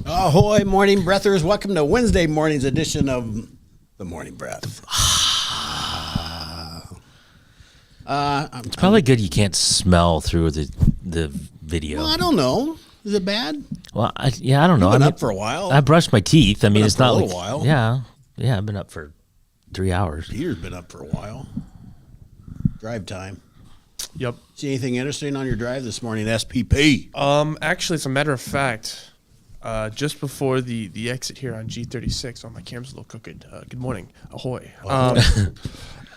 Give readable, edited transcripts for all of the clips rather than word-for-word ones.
Ahoy, morning breathers. Welcome to Wednesday morning's edition of the Morning Breath. It's probably good you can't smell through the video. Well, I don't know. Is it bad? Well, I don't know. You've been I up for a while. I brushed my teeth. I mean, Been it's up for a not little while. Yeah, I've been up for 3 hours. Peter's been up for a while. Drive time. Yep. See anything interesting on your drive this morning, SPP? Actually, as a matter of fact, just before the exit here on G36, my camera's a little crooked. Good morning. Ahoy.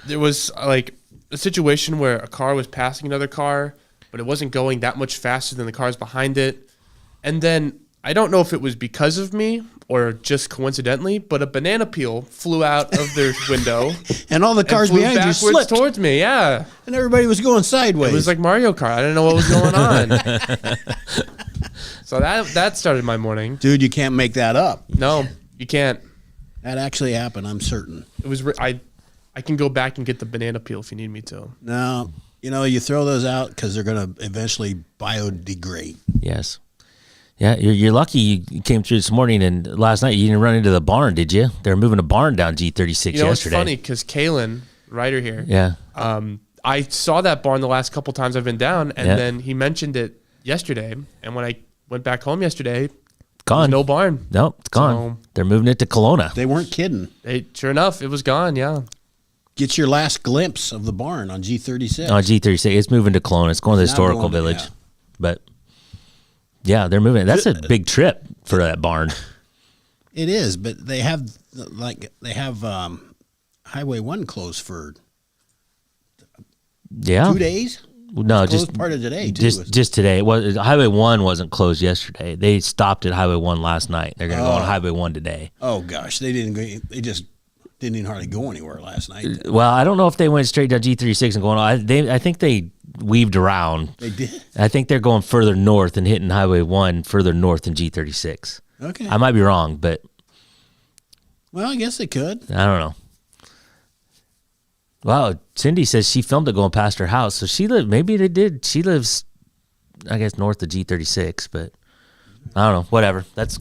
There was like a situation where a car was passing another car, but it wasn't going that much faster than the cars behind it. And then I don't know if it was because of me or just coincidentally, but a banana peel flew out of their window. And all the cars flew behind you backwards slipped. towards me. Yeah. And everybody was going sideways. It was like Mario Kart. I didn't know what was going on. So that started my morning. Dude, you can't make that up. No, you can't. That actually happened, I'm certain. It was I can go back and get the banana peel if you need me to. No, you throw those out because they're going to eventually biodegrade. Yes. Yeah, you're lucky you came through this morning, and last night you didn't run into the barn, did you? They were moving a barn down G36 You know, yesterday. it's funny because Kalen, writer here, Yeah. I saw that barn the last couple times I've been down, and Yeah. then he mentioned it yesterday. And when I went back home yesterday, Gone. no barn. No, it's gone. So- They're moving it to Kelowna. They weren't kidding. Sure enough, it was gone. Yeah. Get your last glimpse of the barn on G36. On G36, it's moving to Kelowna. It's going to the It's now historical going to- village. yeah. But yeah, they're moving it. That's a big trip for that barn. It is, but they have Highway 1 closed for Yeah. 2 days. No, Closed just part of today too. just today. It was Highway 1 wasn't closed yesterday. They stopped at Highway 1 last night. They're going to go on Highway 1 today. Oh gosh, they didn't go. They just didn't even hardly go anywhere last night. Well, I don't know if they went straight down G36 and going on. I think they weaved around. They did. I think they're going further north and hitting Highway 1 further north than G36. Okay. I might be wrong, but Well, I guess they could. I don't know. Wow, Cindy says she filmed it going past her house. So she lived, maybe they did. She lives, I guess, north of G36, but I don't know. Whatever. That's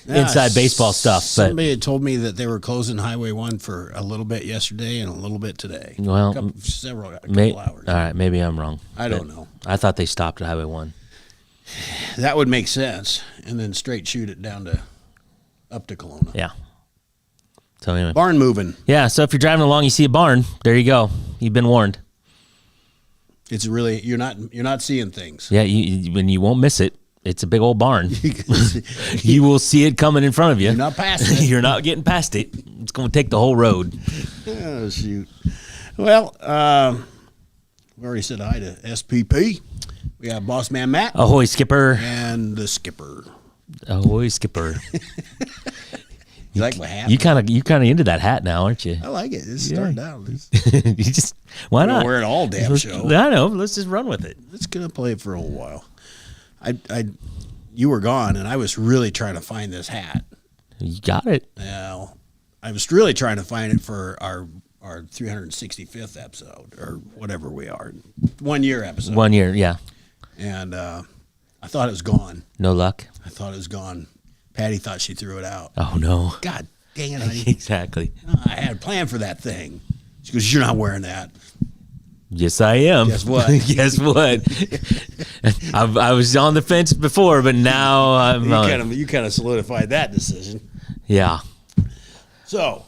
inside baseball stuff. But Somebody had told me that they were closing Highway 1 for a little bit yesterday and a little bit today. Well, a couple hours. All right, maybe I'm wrong. I don't But know. I thought they stopped at Highway 1. That would make sense, and then straight shoot it down to up to Kelowna. Yeah. So anyway. Barn moving. Yeah, so if you're driving along, you see a barn, there you go. You've been warned. It's really you're not seeing things. Yeah, when you won't miss it. It's a big old barn. You will see it coming in front of you. You're not passing it. You're not getting past it. It's going to take the whole road. Oh, shoot. Well, we already said hi to SPP. We got Boss Man Matt Ahoy, Skipper. and the Skipper. Ahoy, Skipper. You like my hat? You kind of into that hat now, aren't you? I like it. It's starting out. You just why not Wear it all damn show. I know. Let's just run with it. It's gonna play it for a little while. You were gone, and I was really trying to find this hat. You got it. Now, I was really trying to find it for our 365th episode or whatever we are, 1 year episode. 1 year, yeah. And I thought it was gone. No luck. I thought it was gone. Patty thought she threw it out. Oh no. God dang it, honey. Exactly. I had a plan for that thing. She goes, "You're not wearing that." Yes, I am. Guess what? Guess what? I was on the fence before, but now I'm. You kind of solidified that decision. Yeah. So,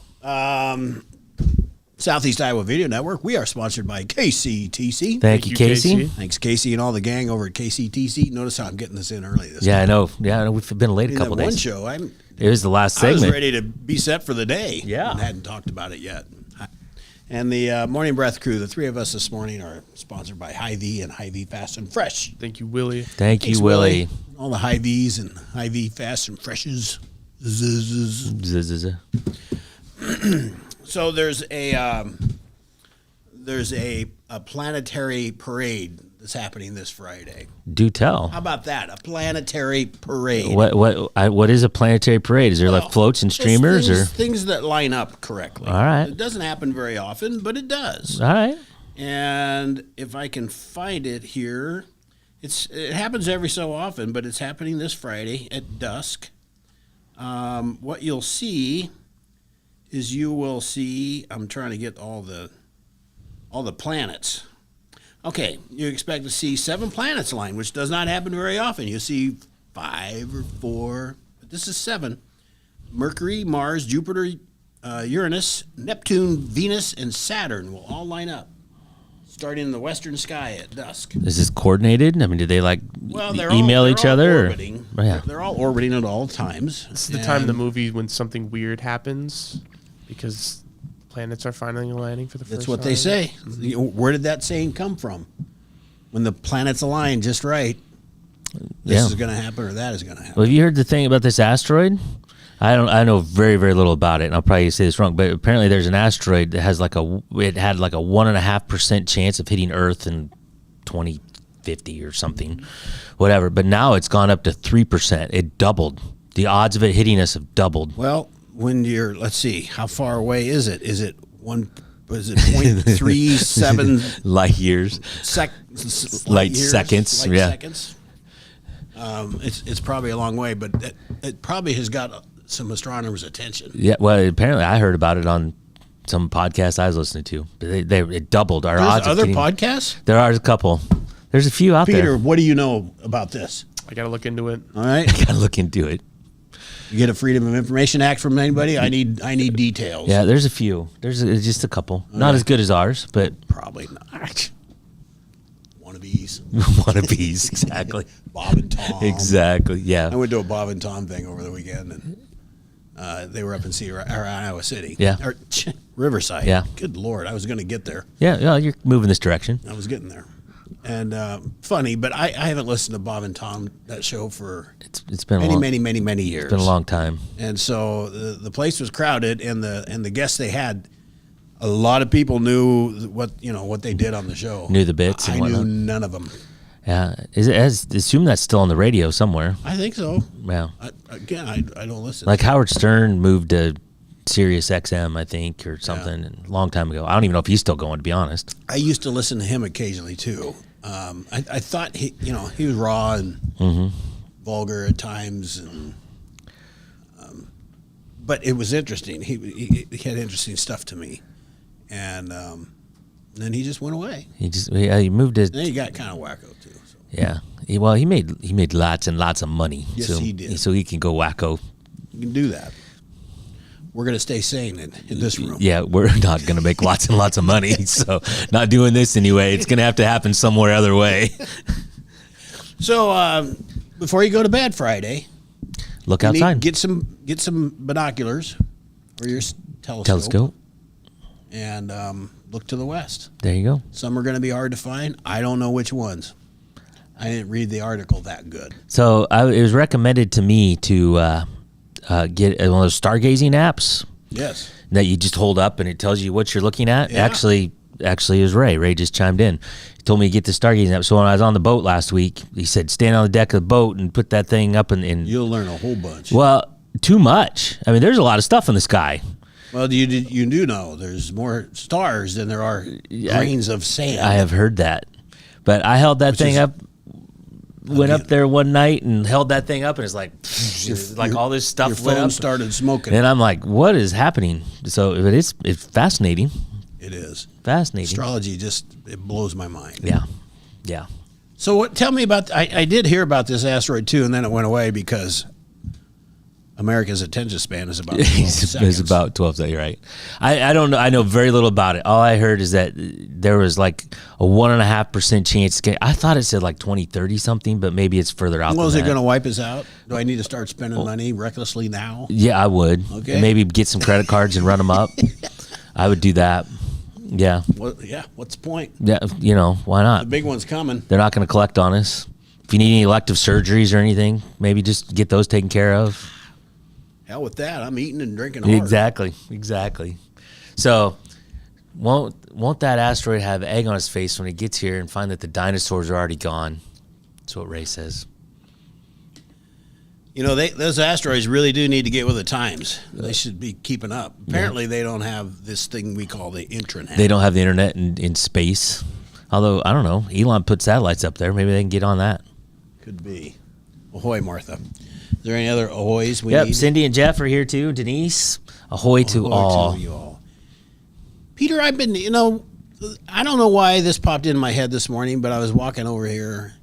Southeast Iowa Video Network, we are sponsored by KCTC. Thank you, Casey. Thanks, Casey, and all the gang over at KCTC. Notice how I'm getting this in early this Yeah, I time. know. Yeah, we've been late a In couple that one days. show, It was the last I was segment. ready to be set for the day. Yeah. And hadn't talked about it yet. And the Morning Breath crew, the three of us this morning, are sponsored by Hy-Vee and Hy-Vee Fast and Fresh. Thank you, Willie. Thank you, Thanks, Willie. All the Hy-Vees and Hy-Vee Fast and Freshes. Zzz. So there's a planetary parade that's happening this Friday. Do tell. How about that? A planetary parade. What is a planetary parade? Is there like floats and Just streamers or? things that line up correctly. All right. It doesn't happen very often, but it does. All right. And if I can find it here, it happens every so often, but it's happening this Friday at dusk. What you'll see is I'm trying to get all the planets. Okay, you expect to see 7 planets aligned, which does not happen very often. You see 5 or 4, but this is 7. Mercury, Mars, Jupiter, Uranus, Neptune, Venus, and Saturn will all line up, starting in the western sky at dusk. Is this coordinated? I mean, did they They're email each other? Orbiting. Or? Yeah. They're all orbiting at all times. This is the time in the movie when something weird happens because planets are finally aligning for the first time. That's what they say. Where did that saying come from? When the planets align just right, this is going to happen or that is going to happen. Well, have you heard the thing about this asteroid? I know very, very little about it, and I'll probably say this wrong, but apparently there's an asteroid that has it had like a 1.5% chance of hitting Earth in 2050 or something, whatever. But now it's gone up to 3%. It doubled. The odds of it hitting us have doubled. Well, when let's see, how far away is it? Is it 0.37 light years? Light seconds, seconds. It's probably a long way, but it probably has got some astronomers' attention. Yeah, well, apparently I heard about it on some podcast I was listening to. But it doubled our odds. There's other podcasts? There are a couple. There's a few out there. Peter, what do you know about this? I got to look into it. All right. I gotta look into it. You get a Freedom of Information Act from anybody? I need details. Yeah, there's a few. There's just a couple. Not as good as ours, but Probably not. Wannabes. wannabes, exactly. Bob and Tom. Exactly, I yeah. went to a Bob and Tom thing over the weekend, and they were up in Iowa City. Yeah. Or Riverside. Yeah. Good Lord, I was going to get there. Yeah, you're moving this direction. I was getting there. And funny, but I haven't listened to Bob and Tom, that show, for It's been many years. It's been a long time. And so the place was crowded, and the guests they had, a lot of people knew what they did on the show. Knew the bits and I whatnot. knew none of them. Yeah, assume that's still on the radio somewhere. I think so. Yeah, I don't listen. like Howard Stern moved to Sirius XM, I think, or something, a long time ago. I don't even know if he's still going, to be honest. I used to listen to him occasionally too. I thought he was raw and vulgar at times, and but it was interesting. He had interesting stuff to me, and then he just went away. He moved to. And then he got kind of wacko too. So. Yeah, he made lots and lots of money. Yes, so, he did. So he can go wacko. You can do that. We're gonna stay sane in this room. Yeah, we're not going to make lots and lots of money, so not doing this anyway. It's going to have to happen somewhere other way. So before you go to bed Friday, Look you outside. get some binoculars or your Telescope. and look to the west. There you go. Some are going to be hard to find. I don't know which ones. I didn't read the article that good. So it was recommended to me to get one of those stargazing apps Yes. that you just hold up and it tells you what you're looking at. Yeah. Actually, it was Ray. Ray just chimed in. He told me to get the stargazing app. So when I was on the boat last week, he said, stand on the deck of the boat and put that thing up and You'll learn a whole bunch. well, too much. I mean, there's a lot of stuff in the sky. Well, you do know there's more stars than there are grains of sand. I have heard that. But I held that thing up, went up there one night and held that thing up, and it's like all this stuff Your lit phone up. started smoking. And I'm like, what is happening? So it's fascinating. It is. Fascinating. Astrology it blows my mind. Yeah. So tell me about. I did hear about this asteroid too, and then it went away because America's attention span is about 12 seconds. It's about 12 seconds, right? I don't know. I know very little about it. All I heard is that there was like a 1.5% chance. I thought it said like 2030 something, but maybe it's further out. Well, is than it that. going to wipe us out? Do I need to start spending money recklessly now? Yeah, I would. Okay. And maybe get some credit cards and run them up. I would do that. Yeah. Well, yeah. What's the point? Yeah. Why The not? big one's coming. They're not going to collect on us. If you need any elective surgeries or anything, maybe just get those taken care of. Hell with that. I'm eating and drinking hard. Exactly. So, won't that asteroid have egg on its face when it gets here and find that the dinosaurs are already gone? That's what Ray says. Those asteroids really do need to get with the times. They should be keeping up. Apparently, they don't have this thing we call the intranet. They don't have the internet in space. Although, I don't know. Elon put satellites up there. Maybe they can get on that. Could be. Ahoy, Martha. Is there any other ahoys we Yep, need? Cindy and Jeff are here too. Denise, ahoy to Ahoy all. to you all. Peter, I've been, I don't know why this popped into my head this morning, but I was walking over here,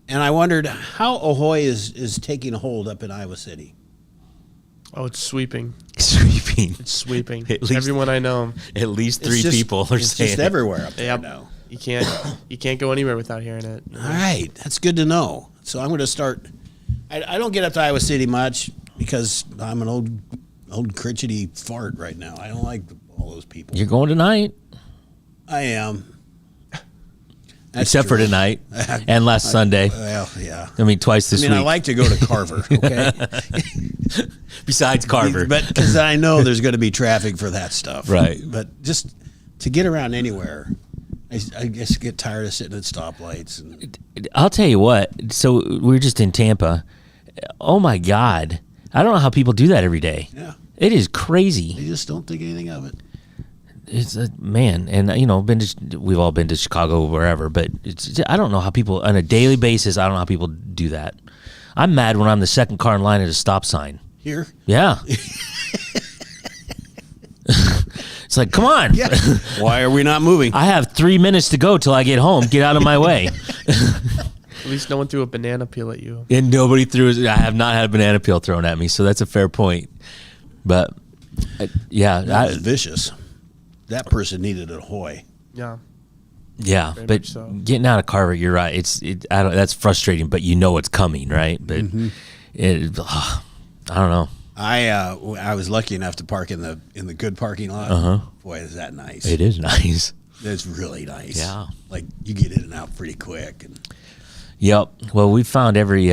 and I wondered how ahoy is taking hold up in Iowa City. Oh, it's sweeping. Sweeping. It's sweeping. At least- Everyone I know. At least It's three just- people are it's saying just it. everywhere up there Yep. now. You can't go anywhere without hearing it. All right, that's good to know. So I'm going to start. I don't get up to Iowa City much because I'm an old critchety fart right now. I don't like all those people. You're going tonight, I am. That's except for true. tonight and last Sunday. Well, yeah. I mean, twice this I week. like to go to Carver, okay? Besides Carver. But because I know there's going to be traffic for that stuff. Right. But just to get around anywhere, I just get tired of sitting at stoplights. And I'll tell you what. So we're just in Tampa. Oh my God! I don't know how people do that every day. yeah, It is crazy. they just don't think anything of it. It's a man, and we've all been to Chicago, wherever. But I don't know how people on a daily basis. I don't know how people do that. I'm mad when I'm the second car in line at a stop sign. Here? Yeah. It's like, come on. Yeah. Why are we not moving? I have 3 minutes to go till I get home. Get out of my way. At least no one threw a banana peel at you. And nobody threw. I have not had a banana peel thrown at me, so that's a fair point. But yeah, That was vicious. That person needed a hoy. Yeah. yeah. Very But much so. getting out of Carver, you're right. That's frustrating, but you know it's coming, right? But I don't know. I was lucky enough to park in the good parking lot. Boy, is that nice. It is nice. It's really nice. Yeah. Like you get in and out pretty quick. And Yep. Well, we found every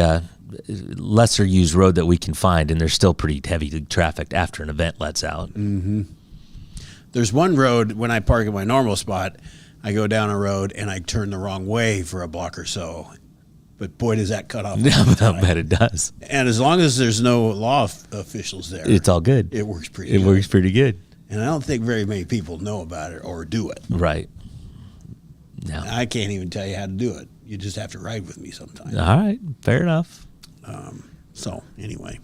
lesser used road that we can find, and they're still pretty heavy trafficked after an event lets out. there's one road when I park at my normal spot, I go down a road and I turn the wrong way for a block or so. But boy, does that cut off. I bet it does. And as long as there's no law officials there, It's all good. it works pretty It good. works pretty good. And I don't think very many people know about it or do it. Right. No. I can't even tell you how to do it. You just have to ride with me sometime. All right. Fair enough. So anyway,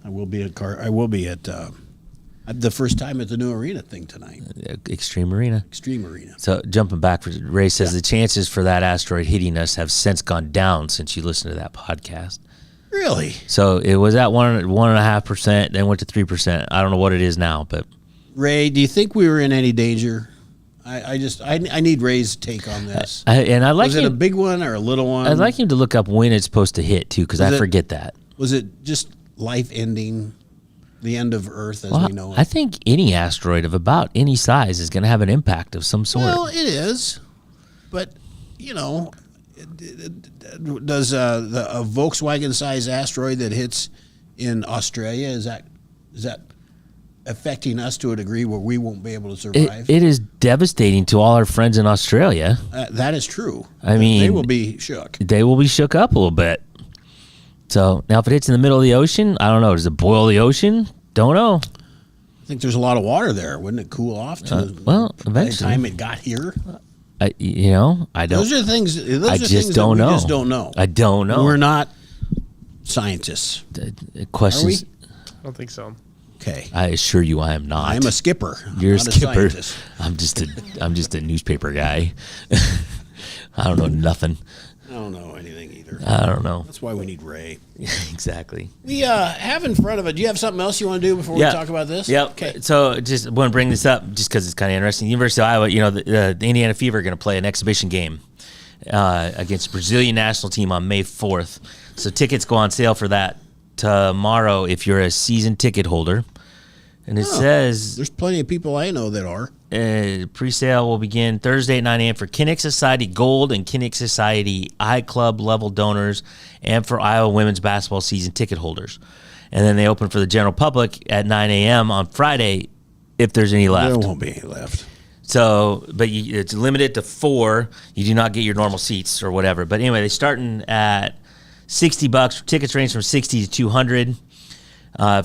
I will be at the first time at the new arena thing tonight, Extreme Arena. Extreme Arena. So jumping back, Ray says the chances for that asteroid hitting us have since gone down since you listened to that podcast. Really? So it was at 1.5%, then went to 3%. I don't know what it is now, but Ray, do you think we were in any danger? I need Ray's take on this. I'd like Was it a him. big one or a little one? I'd like him to look up when it's supposed to hit too, because I it- forget that. Was it just life ending, the end of Earth as Well, we know it? I think any asteroid of about any size is going to have an impact of some sort. Well, it is, but does a Volkswagen-sized asteroid that hits in Australia is that affecting us to a degree where we won't be able to survive? It is devastating to all our friends in Australia. That is true. I mean- they will be shook. They will be shook up a little bit. So now, if it hits in the middle of the ocean, I don't know. Does it boil the ocean? Don't know. I think there's a lot of water there. Wouldn't it cool off? Well, by the eventually. time it got here, I don't. those are things. Those I are just things don't that we know. just don't know. I don't know. We're not scientists. Questions. I don't think so. Okay, I assure you, I am not. I'm a skipper. You're a not skipper. scientist. I'm just a newspaper guy. I don't know nothing. I don't know anything either. I don't know. That's why we need Ray. Exactly. We have in front of it. Do you have something else you want to do before we talk about this? Yep. Okay. So just want to bring this up just because it's kind of interesting. University of Iowa, the Indiana Fever are going to play an exhibition game against the Brazilian national team on May 4th. So tickets go on sale for that tomorrow if you're a season ticket holder. And it says There's plenty of people I know that are. pre-sale will begin Thursday at 9 a.m. for Kinnick Society Gold and Kinnick Society iClub level donors and for Iowa women's basketball season ticket holders. And then they open for the general public at 9 a.m. on Friday if there's any left. There won't be any left. So, but it's limited to 4. You do not get your normal seats or whatever. But anyway, they're starting at $60. Tickets range from $60 to $200.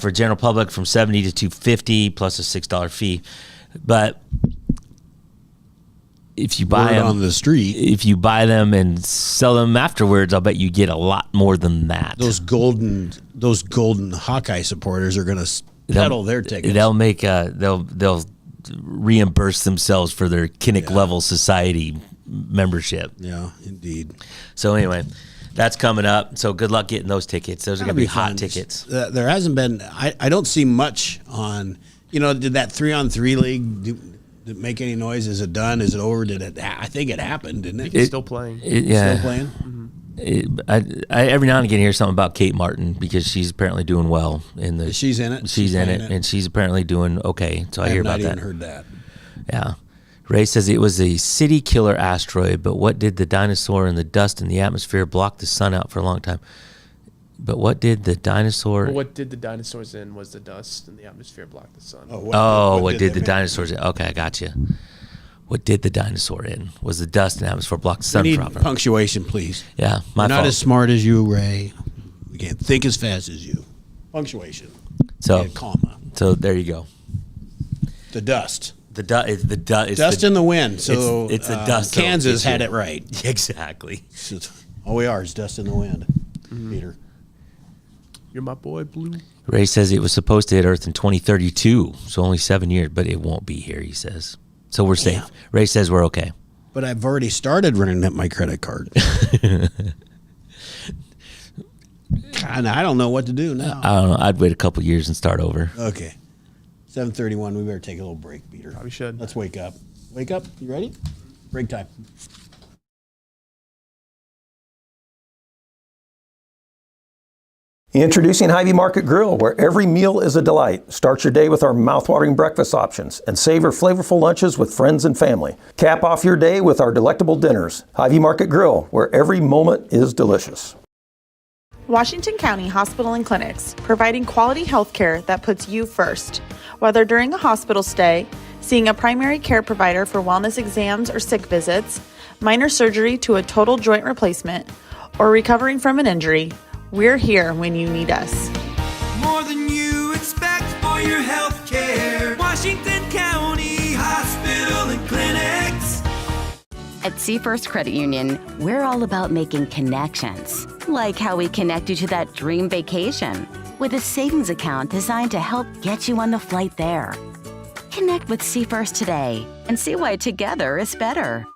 For general public, from $70 to $250 plus a $6 fee. But if you buy Word them on the street. if you buy them and sell them afterwards, I'll bet you get a lot more than that. Those golden Hawkeye supporters are going to peddle their tickets. They'll make they'll reimburse themselves for their Kinnick level society membership. Yeah, indeed. So anyway, that's coming up. So good luck getting those tickets. Those are going to be hot fun. tickets. There hasn't been. I don't see much on. Did that 3-on-3 league did it make any noise? Is it done? Is it over? Did it? I think it happened, didn't it? He's still playing. Yeah. Still playing. I every now and again hear something about Kate Martin because she's apparently doing well in the. She's in it. She's in playing it, and she's apparently doing okay. So I hear have about not even that. heard that. Yeah. Ray says it was a city killer asteroid, but what did the dinosaur and the dust in the atmosphere block the sun out for a long time? But what did the dinosaur? Well, what did the dinosaurs in was the dust in the atmosphere block the sun. What did they the make? dinosaurs in? Okay, I got you. What did the dinosaur in? Was the dust in the atmosphere block the We sun need proper? punctuation, please. Yeah, my We're not fault. as smart as you, Ray. We can't think as fast as you. Punctuation. So, And comma. so there you go. The dust. The dust. Dust in the wind. So it's the dust. Kansas So had it's it right. Exactly. So all we are is dust in the wind. Peter. You're my boy, Blue. Ray says it was supposed to hit Earth in 2032, so only 7 years, but it won't be here, he says. So we're safe. Ray says we're okay. But I've already started running up my credit card. And I don't know what to do now. I don't know. I'd wait a couple years and start over. Okay. 7:31. We better take a little break, Peter. Probably should. Let's wake up. Wake up. You ready? Break time. Introducing Hy-Vee Market Grill, where every meal is a delight. Start your day with our mouthwatering breakfast options and savor flavorful lunches with friends and family. Cap off your day with our delectable dinners. Hy-Vee Market Grill, where every moment is delicious. Washington County Hospital and Clinics, providing quality health care that puts you first. Whether during a hospital stay, seeing a primary care provider for wellness exams or sick visits, minor surgery to a total joint replacement, or recovering from an injury, we're here when you need us. More than you expect for your health care. Washington County Hospital and Clinics. At Seafirst Credit Union, we're all about making connections, like how we connect you to that dream vacation with a savings account designed to help get you on the flight there. Connect with Seafirst today and see why together is better.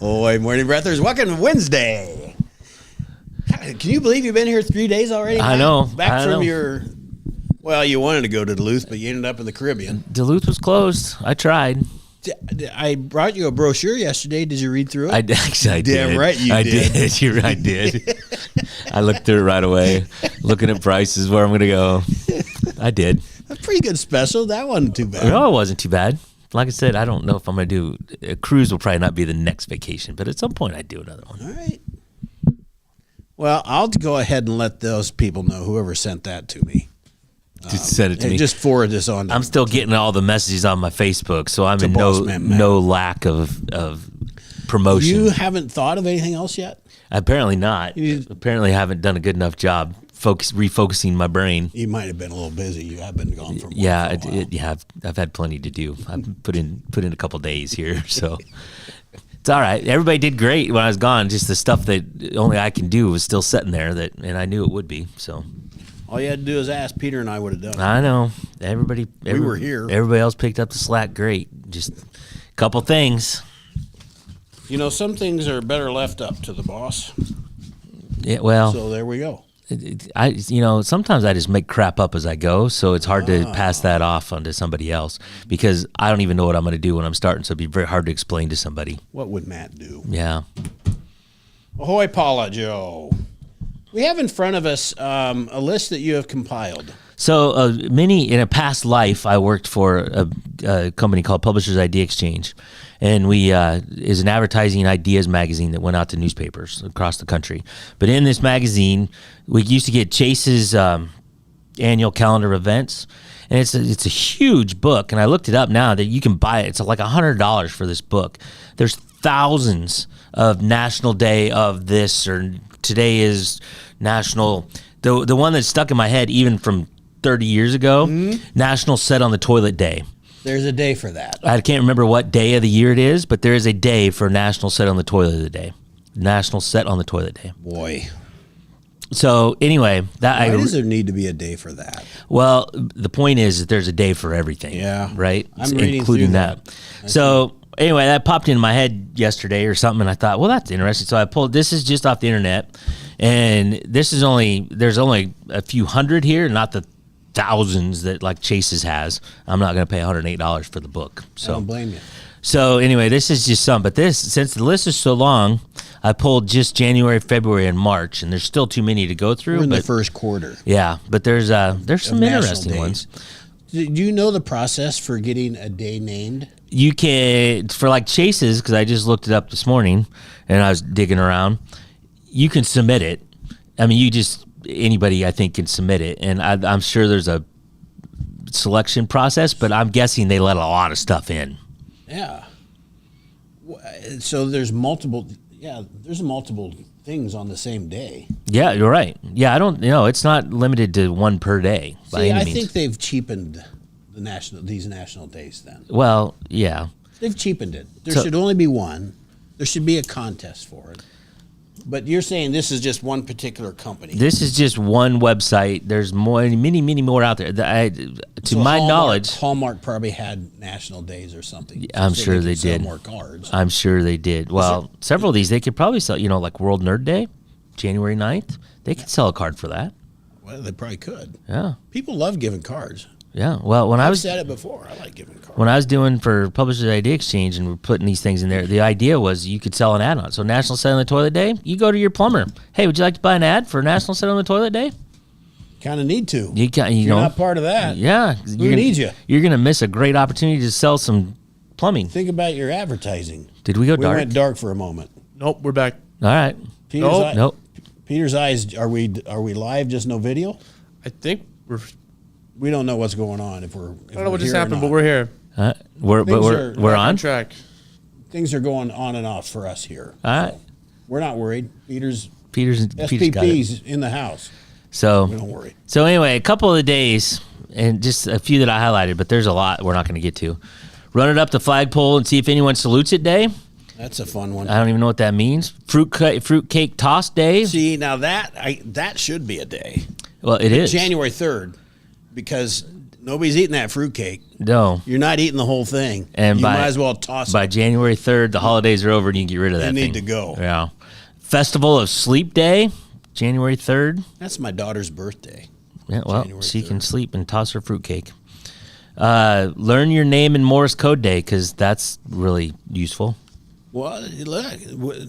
Oi, morning breathers. Welcome to Wednesday. God, can you believe you've been here 3 days already? I Matt? know. Back I from know. your. Well, you wanted to go to Duluth, but you ended up in the Caribbean. Duluth was closed. I tried. I brought you a brochure yesterday. Did you read through it? I did. Damn right you I did. did. You're right, I did. I looked through it right away, looking at prices, where I'm going to go. I did. A pretty good special. That wasn't too bad. No, it wasn't too bad. Like I said, I don't know if I'm going to do a cruise. Will probably not be the next vacation, but at some point I'd do another one. All right. Well, I'll go ahead and let those people know, whoever sent that to me. Just send it to And me. just forward this on to I'm me. still getting all the messages on my Facebook, so I'm To in Boss Man Matt. no lack of promotion. You haven't thought of anything else yet? Apparently not. Apparently, I haven't done a good enough job refocusing my brain. You might have been a little busy. You have been gone for Yeah, a while. I've had plenty to do. I've put in a couple days here, so it's all right. Everybody did great when I was gone. Just the stuff that only I can do was still sitting there, and I knew it would be. So All you had to do is ask. Peter and I would have done it. I know everybody. We were here. Everybody else picked up the slack. Great. Just a couple things. You know, some things are better left up to the boss. Yeah, well, So there we go. sometimes I just make crap up as I go, so it's hard to pass that off onto somebody else because I don't even know what I'm going to do when I'm starting, so it'd be very hard to explain to somebody. What would Matt do? Yeah. Ahoy, Paula Joe. We have in front of us a list that you have compiled. So in a past life, I worked for a company called Publishers Idea Exchange, and we is an advertising ideas magazine that went out to newspapers across the country. But in this magazine, we used to get Chase's annual calendar of events, and it's a huge book. And I looked it up now that you can buy it. It's like $100 for this book. There's thousands of National Day of this, or today is National. The one that stuck in my head, even from 30 years ago, National Set on the Toilet Day. There's a day for that. I can't remember what day of the year it is, but there is a day for National Set on the Toilet Day. National Set on the Toilet Day. Boy. So anyway, Why does there need to be a day for that? well, the point is that there's a day for everything. Yeah. Right? I'm reading including through that. So anyway, that popped into my head yesterday or something, and I thought, well, that's interesting. So I pulled, this is just off the internet, and there's only a few hundred here, not the thousands that like Chase's has. I'm not going to pay $108 for the book. I So don't blame you. So anyway, this is just some, but since the list is so long, I pulled just January, February, and March, and there's still too many to go through. We're in the but first quarter. yeah, but there's some National interesting days. ones. Do you know the process for getting a day named? You can, for like Chase's, because I just looked it up this morning, and I was digging around. You can submit it. I mean, anybody I think can submit it, and I'm sure there's a selection process, but I'm guessing they let a lot of stuff in. Yeah. So there's multiple things on the same day. Yeah, you're right. Yeah, I don't. It's not limited to one per day by See, any I means. think they've cheapened these national days. Then Well, yeah. they've cheapened it. There So- should only be one. There should be a contest for it. But you're saying this is just one particular company. This is just one website. There's many more out there. To So my Hallmark- knowledge, Hallmark probably had national days or something. I'm so sure could they sell did. more cards. I'm sure they did. Well, several of these they could probably sell. Like World Nerd Day, January 9th. They could sell a card for that. Well, they probably could. Yeah, People love giving cards. yeah. Well, when I I've was said it before. I like giving cards. when I was doing for Publishers Idea Exchange and we're putting these things in there, the idea was you could sell an ad on it. So National Set on the Toilet Day, you go to your plumber. Hey, would you like to buy an ad for National Set on the Toilet Day? Kind of need to. You're You're not part of that. Yeah. Who needs you? You're going to miss a great opportunity to sell some plumbing. Think about your advertising. Did we go We dark? went dark for a moment. Nope, we're back. All right. Peter's Nope. eye- Nope. Peter's eyes. Are we live? Just no video. I think we're. We don't know what's going on. If we're. I don't know what just happened, but we're here. We're Things are- on. Track. Things are going on and off for us here. All right. We're not worried. Peter's Peter's got it. SPP's in the house. So Don't worry. So anyway, a couple of the days, and just a few that I highlighted, but there's a lot we're not going to get to. Run it up the flagpole and see if anyone salutes it day. That's a fun one. I don't even know what that means. Fruit cake toss day. See, now that should be a day. Well, it is. January 3rd, because nobody's eating that fruitcake. No. You're not eating the whole thing. And you by- might as well toss By it. January 3rd, the holidays are over and you can get rid of that They thing. need to go. Yeah. Festival of Sleep Day, January 3rd. That's my daughter's birthday. Yeah, well, January she 3rd. can sleep and toss her fruitcake. Learn your name in Morse code day because that's really useful. Well, look,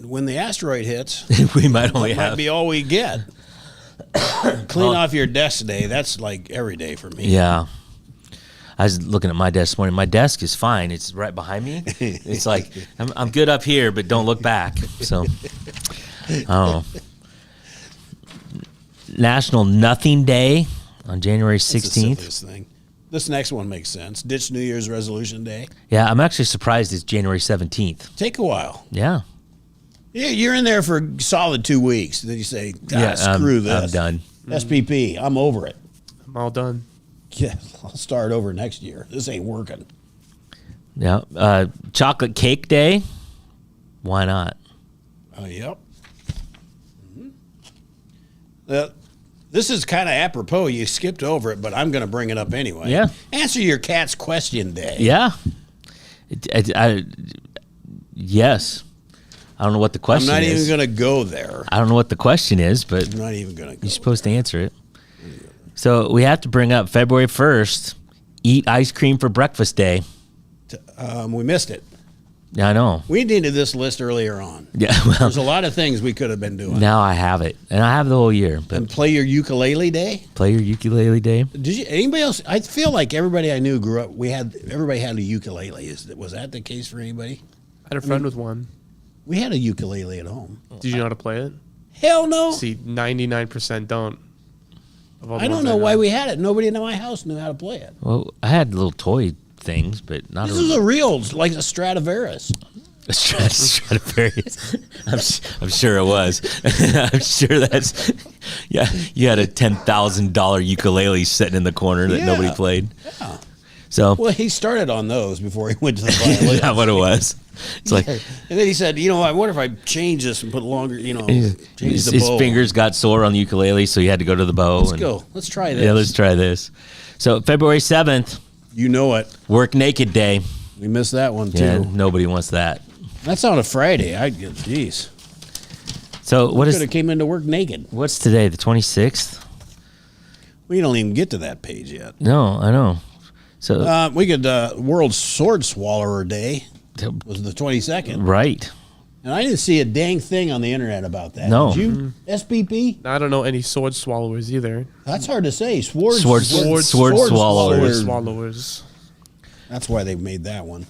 when the asteroid hits, We might only that might have. be all we get. Clean off your desk day. That's like every day for me. Yeah. I was looking at my desk this morning. My desk is fine. It's right behind me. It's like, I'm good up here, but don't look back. So, I don't know. National Nothing Day on January That's the 16th. silliest thing. This next one makes sense. Ditch New Year's resolution day. Yeah, I'm actually surprised it's January 17th. Take a while. Yeah. Yeah, you're in there for a solid 2 weeks. Then you say, screw this. I'm done. SPP, I'm over it. I'm all done. Yeah, I'll start over next year. This ain't working. Yeah. Chocolate Cake Day. Why not? Oh, yep. This is kind of apropos. You skipped over it, but I'm going to bring it up anyway. Yeah. Answer your cat's question day. Yeah. Yes. I don't know what the I'm question not is. even going to go there. I don't know what the question is, but I'm not even going to go. you're supposed to answer it. So we have to bring up February 1st, eat ice cream for breakfast day. We missed it. Yeah, I know. We needed this list earlier on. Yeah, well, There's a lot of things we could have been doing. now I have it. And I have the whole year. But And play your ukulele day. play your ukulele day. Did you? Anybody else? I feel like everybody I knew grew up. Everybody had a ukulele. Was that the case for anybody? I had a friend with one. We had a ukulele at home. Did you know how to play it? Hell no. See, 99% don't. Of all the I don't ones know why know. we had it. Nobody in my house knew how to play it. Well, I had little toy things, but not This is a real, like a Stradivarius. Stradivarius. I'm sure it was. I'm sure that's. Yeah, you had a $10,000 ukulele sitting in the corner that nobody Yeah. played. Yeah. So Well, he started on those before he went to the violin. is that what it was? It's like And then he said, I wonder if I change this and put longer, change his, the his bow. fingers got sore on the ukulele, so he had to go to the bow. Let's go. Let's try this. Yeah, let's try this. So February 7th, You know it. work naked day. We missed that one too. Yeah, nobody wants that. That's on a Friday. Jeez. So what Could have is came into work naked. what's today? The 26th? We don't even get to that page yet. No, I know. So We could World Sword Swallower Day was the 22nd, right. and I didn't see a dang thing on the internet about that. No. Did you? SPP? I don't know any sword swallowers either. That's hard to say. Sword swallowers. Swallowers. That's why they made that one.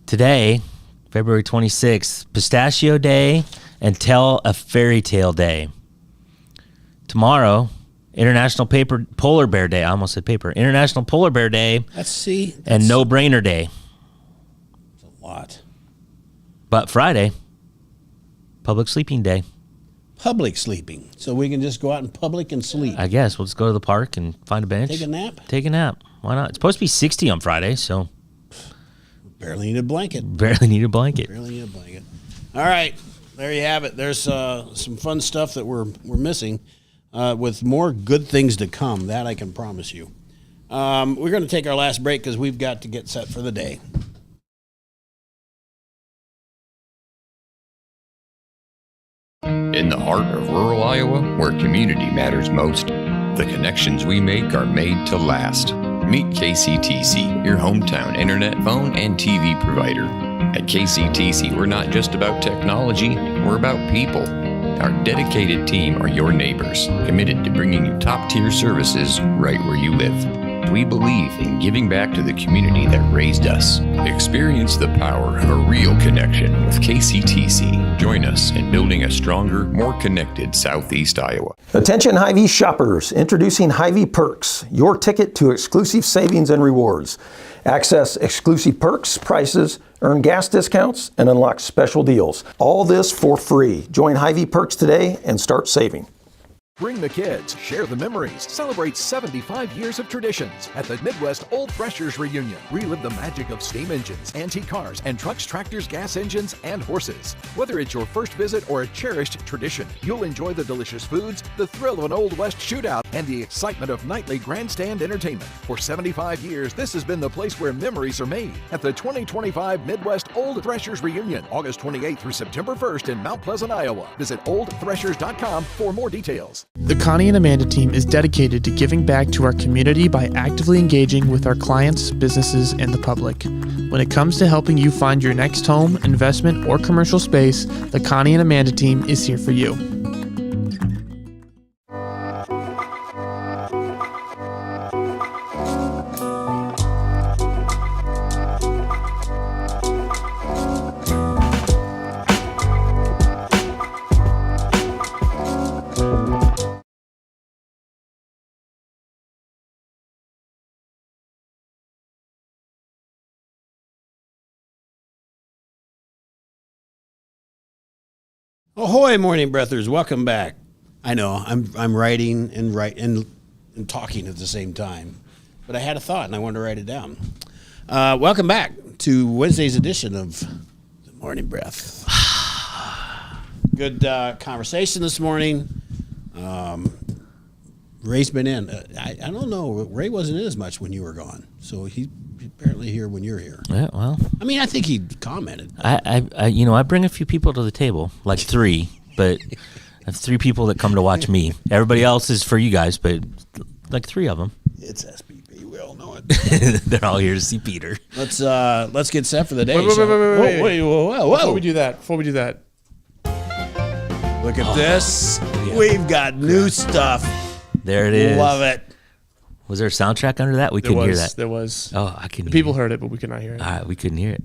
Today, February 26th, Pistachio Day and Tell a Fairy Tale Day. Tomorrow, International Polar Bear Day. I almost said paper. International Polar Bear Day That's and No Brainer Day. a lot. But Friday, Public Sleeping Day. Public sleeping, so we can just go out in public and sleep. I guess we'll just go to the park and find a bench. Take a nap. Take a nap. Why not? It's supposed to be 60 on Friday, so Barely need a blanket. barely need a blanket. Barely need a blanket. All right, there you have it. There's some fun stuff that we're missing, with more good things to come. That I can promise you. We're going to take our last break because we've got to get set for the day. In the heart of rural Iowa, where community matters most, the connections we make are made to last. Meet KCTC, your hometown internet, phone, and TV provider. At KCTC, we're not just about technology, we're about people. Our dedicated team are your neighbors, committed to bringing you top-tier services right where you live. We believe in giving back to the community that raised us. Experience the power of a real connection with KCTC. Join us in building a stronger, more connected Southeast Iowa. Attention Hy-Vee shoppers, introducing Hy-Vee Perks, your ticket to exclusive savings and rewards. Access exclusive perks, prices, earn gas discounts, and unlock special deals. All this for free. Join Hy-Vee Perks today and start saving. Bring the kids, share the memories, celebrate 75 years of traditions at the Midwest Old Threshers Reunion. Relive the magic of steam engines, antique cars, and trucks, tractors, gas engines, and horses. Whether it's your first visit or a cherished tradition, you'll enjoy the delicious foods, the thrill of an Old West shootout, and the excitement of nightly grandstand entertainment. For 75 years, this has been the place where memories are made at the 2025 Midwest Old Threshers Reunion, August 28th through September 1st in Mount Pleasant, Iowa. Visit oldthreshers.com for more details. The Connie and Amanda team is dedicated to giving back to our community by actively engaging with our clients, businesses, and the public. When it comes to helping you find your next home, investment, or commercial space, the Connie and Amanda team is here for you. Ahoy, morning breathers! Welcome back. I know I'm writing and talking at the same time, but I had a thought and I wanted to write it down. Welcome back to Wednesday's edition of the Morning Breath. Good conversation this morning. Ray's been in. I don't know. Ray wasn't in as much when you were gone, so he apparently here when you're here. Yeah, well, I mean, I think he commented. I bring a few people to the table, like 3, but I have 3 people that come to watch me. Everybody else is for you guys, but like 3 of them. It's SPP. We all know it. They're all here to see Peter. Let's get set for the day. Wait. Whoa. Before we do that, Look at this. We've got new stuff. There it is. Love it. Was there a soundtrack under that? We couldn't hear that. There was. Oh, I couldn't. People heard it, but we could not hear it. All right, we couldn't hear it.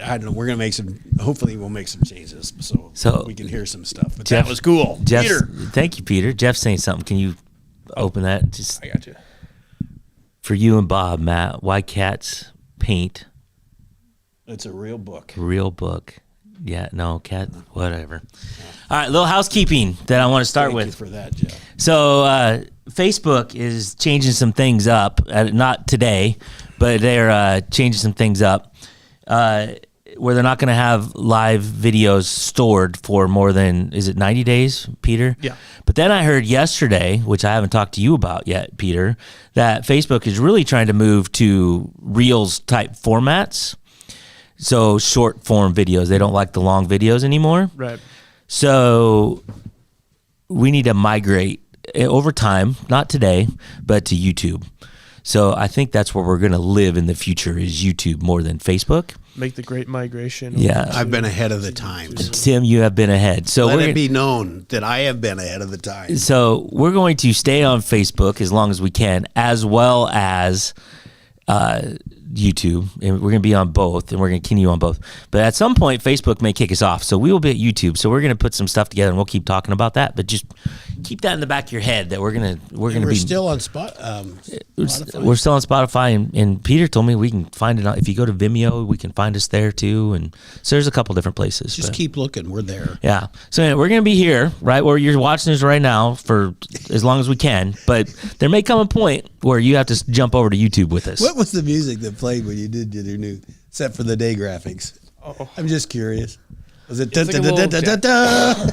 I don't know. We're gonna make some. Hopefully, we'll make some changes so we can hear some stuff. But Jeff, that was cool. Peter, thank you, Peter. Jeff's saying something. Can you open that? Just I got you. For you and Bob, Matt. Why cats paint? it's a real book. Real book. Yeah. No, cat. Whatever. All right. Little housekeeping that I want to start with. Thank you for that, Jeff. So Facebook is changing some things up. Not today, but they're changing some things up where they're not going to have live videos stored for more than, is it 90 days, Peter? Yeah. But then I heard yesterday, which I haven't talked to you about yet, Peter, that Facebook is really trying to move to Reels type formats. So short form videos. They don't like the long videos anymore. Right. So we need to migrate over time, not today, but to YouTube. So I think that's where we're going to live in the future is YouTube more than Facebook. Make the great migration. Yeah. I've been ahead of the times. Tim, you have been ahead. So Let we're it be known that I have been ahead of the times. So we're going to stay on Facebook as long as we can, as well as YouTube, and we're going to be on both, and we're going to continue on both. But at some point, Facebook may kick us off, so we will be at YouTube. So we're going to put some stuff together, and we'll keep talking about that. But just keep that in the back of your head that we're going to We're be still on Spotify. We're still on Spotify, and Peter told me we can find it on, if you go to Vimeo, we can find us there too. And so there's a couple different places. Just keep looking. We're there. Yeah. So anyway, we're going to be here, right where you're watching us right now for as long as we can. But there may come a point where you have to jump over to YouTube with us. What was the music that played when you did your new set for the day graphics? Oh. I'm just curious. Was it? It's like a little-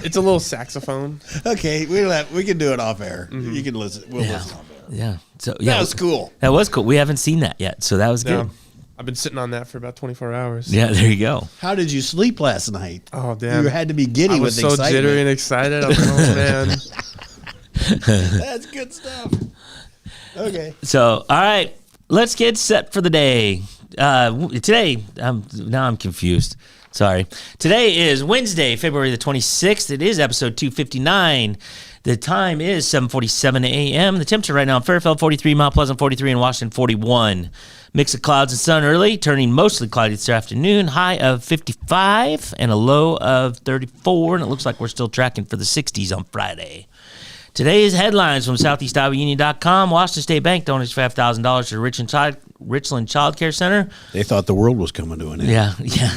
It's a little saxophone. Okay, we can do it off air. You can listen. We'll listen off air. Yeah. So yeah, That was cool. That was cool. We haven't seen that yet, so that was Yeah. good. I've been sitting on that for about 24 hours. Yeah, there you go. How did you sleep last night? Oh, damn. You had to be giddy I was with so excitement. jittery and excited. I was like, oh, man. That's good stuff. Okay. So, all right, let's get set for the day. Today, now I'm confused. Sorry. Today is Wednesday, February the 26th. It is episode 259. The time is 7:47 a.m. The temperature right now in Fairfield, 43, Mount Pleasant, 43, and Washington, 41. Mix of clouds and sun early, turning mostly cloudy this afternoon. High of 55 and a low of 34, and it looks like we're still tracking for the 60s on Friday. Today's headlines from SoutheastIowaUnion.com. Washington State Bank donates $5,000 to the Richland Child Care Center. They thought the world was coming to an end. Yeah.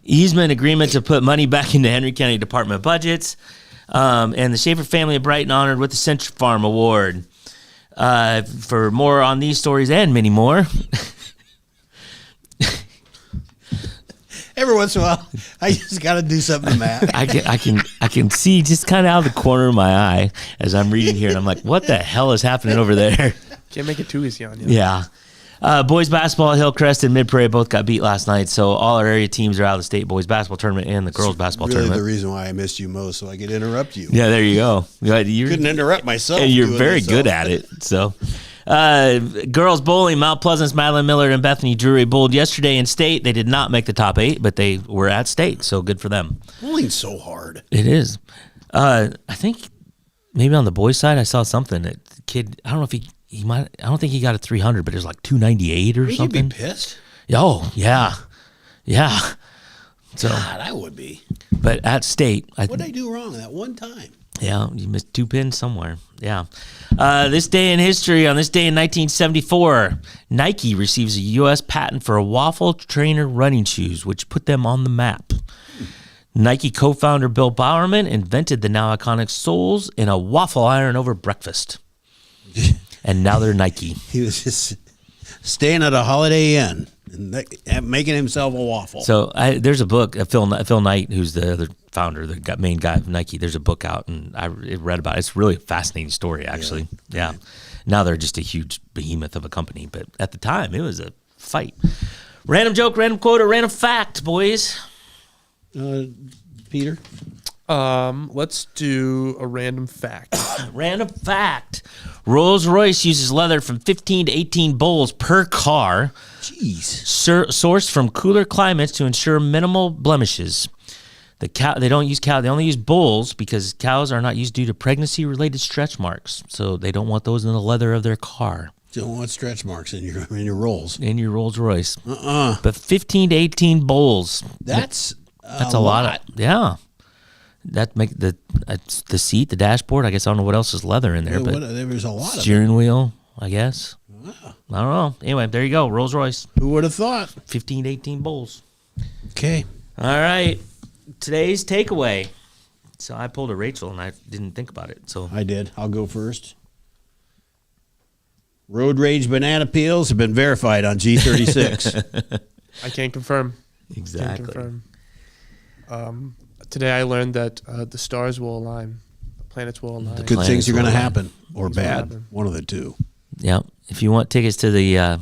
Easement agreement to put money back into Henry County Department budgets. And the Schaefer family of Brighton honored with the Century Farm Award. For more on these stories and many more. Every once in a while, I just got to do something to Matt. I can see just kind of out of the corner of my eye as I'm reading here, and I'm like, what the hell is happening over there? Can't make it too easy on you. Yeah. Boys basketball, Hillcrest and Mid Prairie both got beat last night, so all our area teams are out of the state boys basketball tournament and the girls basketball Really, tournament. the reason why I missed you most, so I could interrupt you. Yeah, there you go. You Couldn't interrupt myself. And you're doing very this, good so. at it. So, girls bowling, Mount Pleasant's Madeline Miller and Bethany Drury bowled yesterday in state. They did not make the top 8, but they were at state, so good for them. Bowling's so hard. It is. I think maybe on the boys' side, I saw something. That the kid, I don't know if he might. I don't think he got a 300, but it was like 298 or Would something. you be pissed? Oh yeah. So, God, I would be. but at state, What did I do wrong that one time? Yeah, you missed 2 pins somewhere. Yeah. This day in history, on this day in 1974, Nike receives a U.S. patent for a waffle trainer running shoes, which put them on the map. Nike co-founder Bill Bowerman invented the now iconic soles in a waffle iron over breakfast. And now they're Nike. He was just staying at a Holiday Inn and making himself a waffle. So there's a book, Phil Knight, who's the other founder, the main guy of Nike. There's a book out, and I read about it. It's really a fascinating story, actually. Yeah. Now they're just a huge behemoth of a company, but at the time it was a fight. Random joke, random quote, or random fact, boys. Peter? Let's do a random fact. Random fact. Rolls-Royce uses leather from 15 to 18 bowls per car. Jeez. Sourced from cooler climates to ensure minimal blemishes. They don't use cow. They only use bulls because cows are not used due to pregnancy-related stretch marks. So they don't want those in the leather of their car. Don't want stretch marks in your rolls. In your Rolls-Royce. But 15 to 18 bowls. That's a lot. Yeah. That make the seat, the dashboard. I guess I don't know what else is leather in there, but there's a lot of steering wheel, I guess. I don't know. Anyway, there you go. Rolls-Royce. Who would have thought? 15 to 18 bowls. Okay. All right. Today's takeaway. So I pulled a Rachel and I didn't think about it. So I did. I'll go first. Road rage banana peels have been verified on G36. I can't confirm. Exactly. Can't confirm. Today I learned that the stars will align, the planets will align. Good things are going to happen, or Things will bad. happen. One of the two. Yeah. If you want tickets to the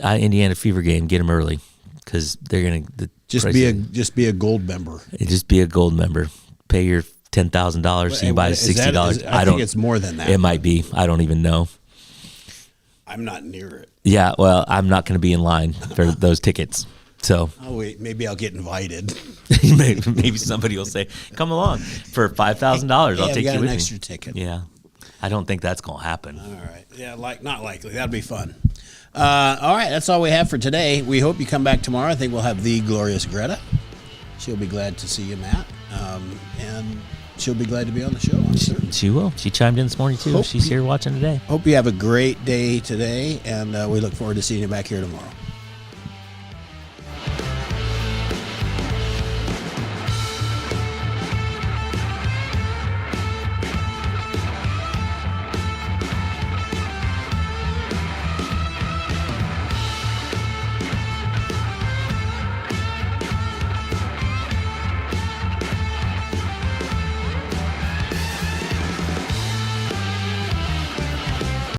Indiana Fever game, get them early because they're going to Just be a gold member. Just be a gold member. Pay your $10,000. So you buy $60. I think it's more than that. It might be. I don't even know. I'm not near it. Yeah. Well, I'm not going to be in line for those tickets. So Oh wait, maybe I'll get invited. maybe somebody will say, "Come along for $5,000. I'll Hey, take we got you an with extra me." ticket. Yeah. I don't think that's going to happen. All right. Yeah, not likely. That'd be fun. All right, that's all we have for today. We hope you come back tomorrow. I think we'll have the glorious Greta. She'll be glad to see you, Matt. And she'll be glad to be on the show, I'm certain. She will. She chimed in this morning, too. Hope She's you- here watching today. Hope you have a great day today, and we look forward to seeing you back here tomorrow.